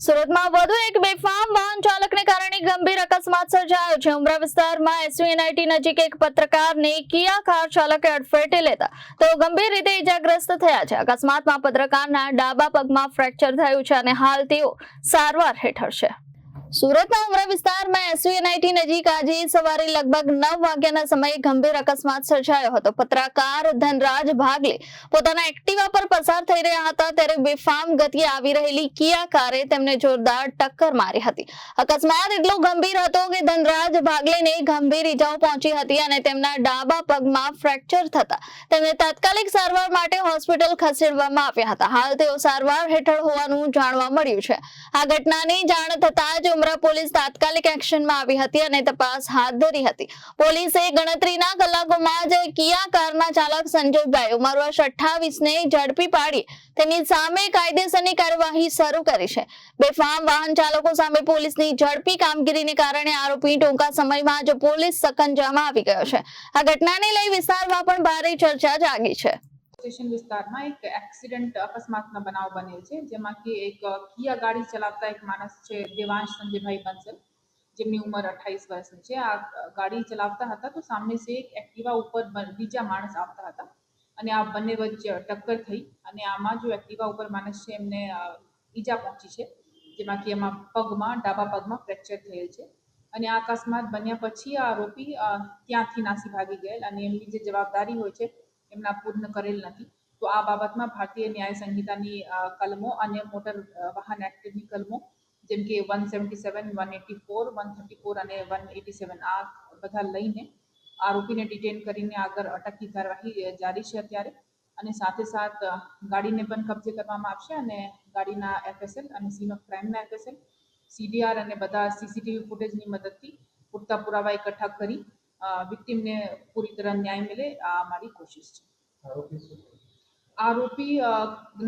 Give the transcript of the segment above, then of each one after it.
સુરતમાં વધુ એક બેફામ વાહન ચાલકને કારણે ગંભીર અકસ્માત સર્જાયો છે। ઉમરા વિસ્તારમાં એસવીએનઆઈટી નજીક એક પત્રકારને કિયા કાર ચાલકે અડફેટે લેતા તેઓ ગંભીર રીતે ઇજાગ્રસ્ત થયા છે। અકસ્માતમાં પત્રકારના ડાબા પગમાં ફ્રેક્ચર થયું છે અને હાલ તેઓ સારવાર હેઠળ છે। સુરતના ઉમરા વિસ્તારમાં એસવીએનઆઈટી નજીક આજે સવારે લગભગ 9 વાગ્યાના સમયે ગંભીર અકસ્માત સર્જાયો હતો। પત્રકાર ધનરાજ ભાગલે પોતાના એક્ટિવા પર પસાર થઈ રહ્યા હતા ત્યારે બેફામ ગતિએ આવી રહેલી કિયા કારે તેમને જોરદાર ટક્કર મારી હતી। અકસ્માત એટલો ગંભીર હતો કે ધનરાજ ભાગલેને ગંભીર ઈજાઓ પહોંચી હતી અને તેમના ડાબા પગમાં ફ્રેક્ચર થતા તેમને તાત્કાલિક સારવાર માટે હોસ્પિટલ ખસેડવામાં આવ્યા હતા। હાલ તેઓ સારવાર હેઠળ હોવાનું જાણવા મળ્યું છે। આ ઘટનાની જાણ થતાં જ ઉમરા પોલીસ તાત્કાલિક એક્શનમાં આવી હતી અને તપાસ હાથ ધરી હતી। પોલીસે ગણતરીના કલાકોમાં જ કિયા કારના ચાલક સંજયભાઈ ઉંમર વર્ષ 28 ને ઝડપી પાડી તેની સામે કાયદેસરની કાર્યવાહી શરૂ કરી છે। બેફામ વાહન ચાલકો સામે પોલીસની ઝડપી કામગીરીને કારણે આરોપી ટૂંકા સમયમાં જ પોલીસ સકંજામાં આવી ગયો છે। આ ઘટનાને લઈ વિસ્તારમાં પણ ભારે ચર્ચા જાગી છે। સ્ટેશન વિસ્તારમાં એક એક્સિડન્ટ અકસ્માતનો બનાવ બનેલ છે જેમાંથી એક કિયા ગાડી ચલાવતા એક માણસ છે દેવાંશ સંજયભાઈ બંસલ જેમની ઉંમર 28 વર્ષની છે। આ ગાડી ચલાવતા હતા તો સામે સે એક એક્ટિવા ઉપર બીજા માણસ આવતા હતા અને આ બંને વચ્ચે ટક્કર થઈ અને આમાં જો એક્ટિવા ઉપર માણસ છે એમને ઈજા પહોંચી છે જેમાંથી એમાં ડાબા પગમાં ફ્રેક્ચર થયેલ છે અને આ અકસ્માત બન્યા પછી આ આરોપી ત્યાંથી નાસી ભાગી ગયેલ અને એમની જે જવાબદારી હોય છે એમના પૂર્ણ કરેલ નથી। તો આ બાબતમાં ભારતીય ન્યાય સંહિતાની કલમો અને મોટર વાહન એક્ટની કલમો જેમ કે 177, 184, 134 અને 187 આ બધા લઈને આરોપીને ડિટેન કરીને આગળ અટકની કાર્યવાહી જારી છે અત્યારે અને સાથે સાથ ગાડીને પણ કબજે કરવામાં આવશે અને ગાડીના એફએસએલ અને સીન ઓફ ક્રાઇમના એફએસએલ સીડીઆર અને બધા સીસીટીવી ફૂટેજની મદદથી પૂરતા પુરાવા એકઠા કરી વિક્ટિમને પૂરી तरह ન્યાય મળે આ અમારી કોશિશ છે। આરોપી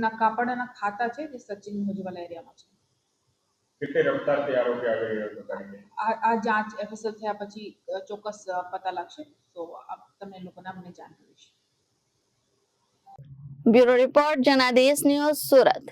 ના કાપડના ખાતા છે જે સચિન મુજવાલા એરિયામાં છે। કેટલી રફતારથી આરોપી આગળ રહ્યો હતો? આ જાંચ એફએસએલ થયા પછી ચોક્કસ પતા લાગશે તો તમને લોકોને અમને જાણ કરીશ। Bureau report Janadesh news Surat.